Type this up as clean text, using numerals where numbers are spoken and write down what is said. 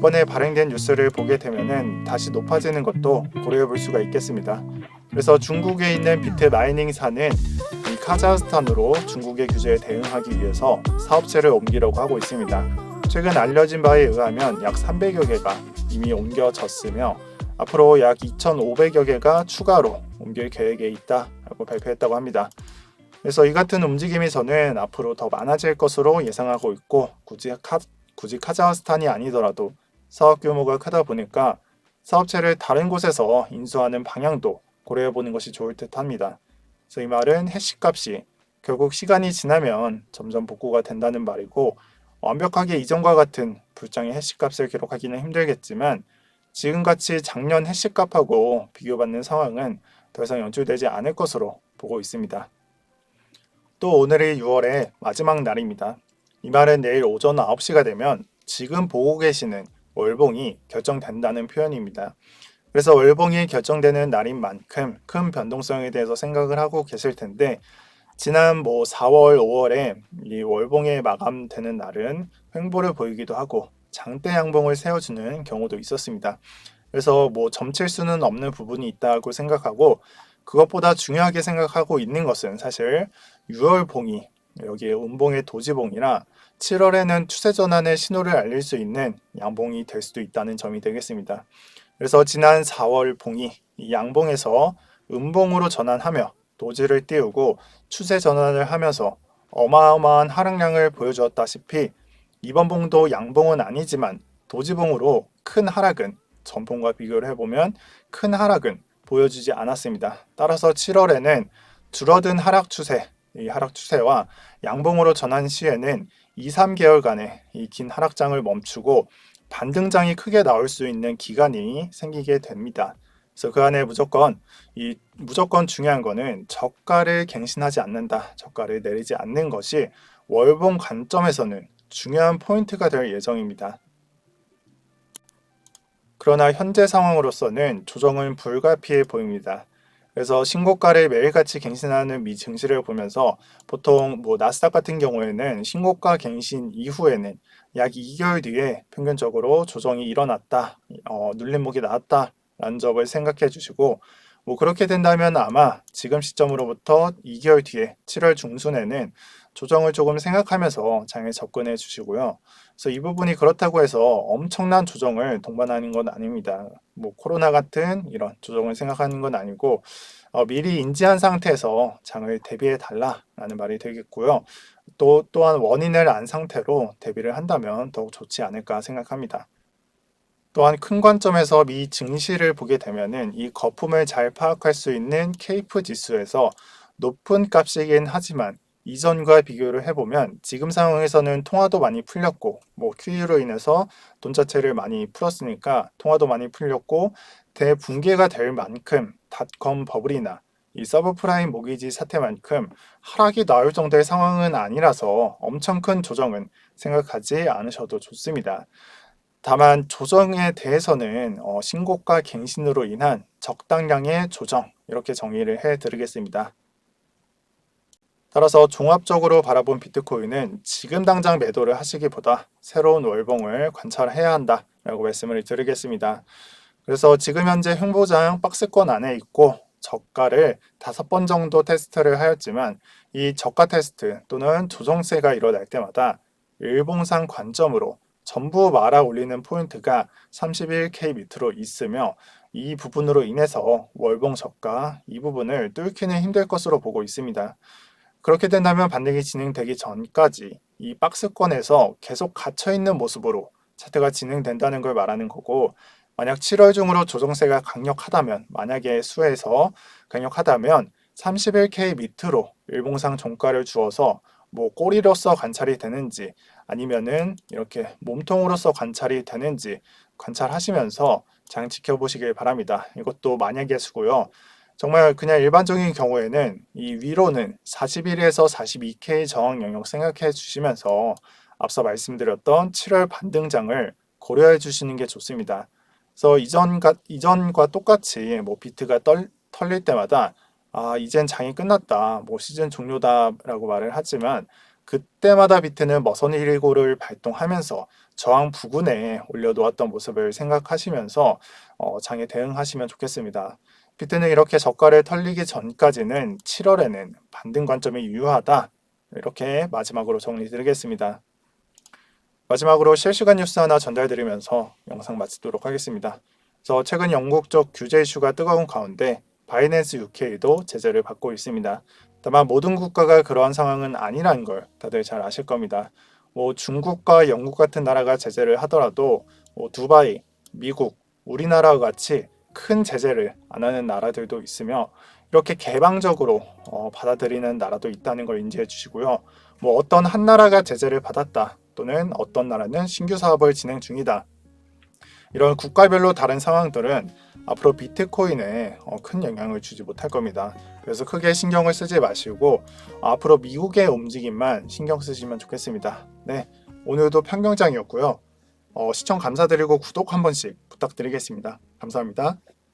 이번에 발행된 뉴스를 보게 되면은 다시 높아지는 것도 고려해 볼 수가 있겠습니다. 그래서 중국에 있는 비트 마이닝사는 이 카자흐스탄으로 중국의 규제에 대응하기 위해서 사업체를 옮기려고 하고 있습니다. 최근 알려진 바에 의하면 약 300여 개가 이미 옮겨졌으며 앞으로 약 2,500여 개가 추가로 옮길 계획에 있다라고 발표했다고 합니다. 그래서 이 같은 움직임이 저는 앞으로 더 많아질 것으로 예상하고 있고 굳이 카자흐스탄이 아니더라도 사업 규모가 크다 보니까 사업체를 다른 곳에서 인수하는 방향도 고려해 보는 것이 좋을 듯 합니다. 그래서 이 말은 해시값이 결국 시간이 지나면 점점 복구가 된다는 말이고 완벽하게 이전과 같은 불장의 해시값을 기록하기는 힘들겠지만 지금같이 작년 해시값하고 비교받는 상황은 더 이상 연출되지 않을 것으로 보고 있습니다. 또 오늘이 6월의 마지막 날입니다. 이 말은 내일 오전 9시가 되면 지금 보고 계시는 월봉이 결정된다는 표현입니다. 그래서 월봉이 결정되는 날인 만큼 큰 변동성에 대해서 생각을 하고 계실 텐데 지난 4월, 5월에 이 월봉에 마감되는 날은 횡보를 보이기도 하고 장대 양봉을 세워주는 경우도 있었습니다. 그래서 점칠 수는 없는 부분이 있다고 생각하고 그것보다 중요하게 생각하고 있는 것은 사실 6월 봉이 여기에 음봉의 도지봉이라 7월에는 추세 전환의 신호를 알릴 수 있는 양봉이 될 수도 있다는 점이 되겠습니다. 그래서 지난 4월 봉이 이 양봉에서 음봉으로 전환하며 도지를 띄우고 추세 전환을 하면서 어마어마한 하락량을 보여주었다시피 이번 봉도 양봉은 아니지만 도지봉으로 큰 하락은 전봉과 비교를 해보면 큰 하락은 보여주지 않았습니다. 따라서 7월에는 줄어든 하락 추세, 이 하락 추세와 양봉으로 전환 시에는 2, 3개월간의 이 긴 하락장을 멈추고 반등장이 크게 나올 수 있는 기간이 생기게 됩니다. 그래서 그 안에 무조건 중요한 거는 저가를 갱신하지 않는다, 저가를 내리지 않는 것이 월봉 관점에서는 중요한 포인트가 될 예정입니다. 그러나 현재 상황으로서는 조정은 불가피해 보입니다. 그래서 신고가를 매일같이 갱신하는 미 증시를 보면서 보통 나스닥 같은 경우에는 신고가 갱신 이후에는 약 2개월 뒤에 평균적으로 조정이 일어났다, 눌림목이 나왔다라는 점을 생각해 주시고 그렇게 된다면 아마 지금 시점으로부터 2개월 뒤에 7월 중순에는 조정을 조금 생각하면서 장에 접근해 주시고요. 그래서 이 부분이 그렇다고 해서 엄청난 조정을 동반하는 건 아닙니다. 코로나 같은 이런 조정을 생각하는 건 아니고 미리 인지한 상태에서 장을 대비해 달라라는 말이 되겠고요. 또한 원인을 안 상태로 대비를 한다면 더욱 좋지 않을까 생각합니다. 또한 큰 관점에서 미 증시를 보게 되면은 이 거품을 잘 파악할 수 있는 케이프 지수에서 높은 값이긴 하지만 이전과 비교를 해보면 지금 상황에서는 통화도 많이 풀렸고 QE로 인해서 돈 자체를 많이 풀었으니까 통화도 많이 풀렸고 대붕괴가 될 만큼 닷컴 버블이나 이 서브프라임 모기지 사태만큼 하락이 나올 정도의 상황은 아니라서 엄청 큰 조정은 생각하지 않으셔도 좋습니다. 다만 조정에 대해서는 신고가 갱신으로 인한 적당량의 조정 이렇게 정의를 해드리겠습니다. 따라서 종합적으로 바라본 비트코인은 지금 당장 매도를 하시기보다 새로운 월봉을 관찰해야 한다라고 말씀을 드리겠습니다. 그래서 지금 현재 횡보장 박스권 안에 있고 저가를 5번 정도 테스트를 하였지만 이 저가 테스트 또는 조정세가 일어날 때마다 일봉상 관점으로 전부 말아 올리는 포인트가 31K 밑으로 있으며 이 부분으로 인해서 월봉 저가 이 부분을 뚫기는 힘들 것으로 보고 있습니다. 그렇게 된다면 반등이 진행되기 전까지 이 박스권에서 계속 갇혀있는 모습으로 차트가 진행된다는 걸 말하는 거고 만약 7월 중으로 조정세가 강력하다면 만약에 수에서 강력하다면 31K 밑으로 일봉상 종가를 주어서 꼬리로서 관찰이 되는지 아니면은 이렇게 몸통으로서 관찰이 되는지 관찰하시면서 장 지켜보시길 바랍니다. 이것도 만약의 수고요. 정말 그냥 일반적인 경우에는 이 위로는 41에서 42K 저항 영역 생각해 주시면서 앞서 말씀드렸던 7월 반등장을 고려해 주시는 게 좋습니다. 그래서 이전과 똑같이 비트가 털릴 때마다 이젠 장이 끝났다, 시즌 종료다라고 말을 하지만 그때마다 비트는 머선 119를 발동하면서 저항 부근에 올려놓았던 모습을 생각하시면서 장에 대응하시면 좋겠습니다. 비트는 이렇게 저가를 털리기 전까지는 7월에는 반등 관점이 유효하다. 이렇게 마지막으로 정리드리겠습니다. 마지막으로 실시간 뉴스 하나 전달드리면서 영상 마치도록 하겠습니다. 그래서 최근 영국적 규제 이슈가 뜨거운 가운데 바이낸스 UK도 제재를 받고 있습니다. 다만 모든 국가가 그러한 상황은 아니라는 걸 다들 잘 아실 겁니다. 중국과 영국 같은 나라가 제재를 하더라도 두바이, 미국, 우리나라와 같이 큰 제재를 안 하는 나라들도 있으며 이렇게 개방적으로 받아들이는 나라도 있다는 걸 인지해 주시고요. 어떤 한 나라가 제재를 받았다 또는 어떤 나라는 신규 사업을 진행 중이다. 이런 국가별로 다른 상황들은 앞으로 비트코인에 큰 영향을 주지 못할 겁니다. 그래서 크게 신경을 쓰지 마시고 앞으로 미국의 움직임만 신경 쓰시면 좋겠습니다. 네, 오늘도 편경장이었고요. 시청 감사드리고 구독 한 번씩 부탁드리겠습니다. 감사합니다.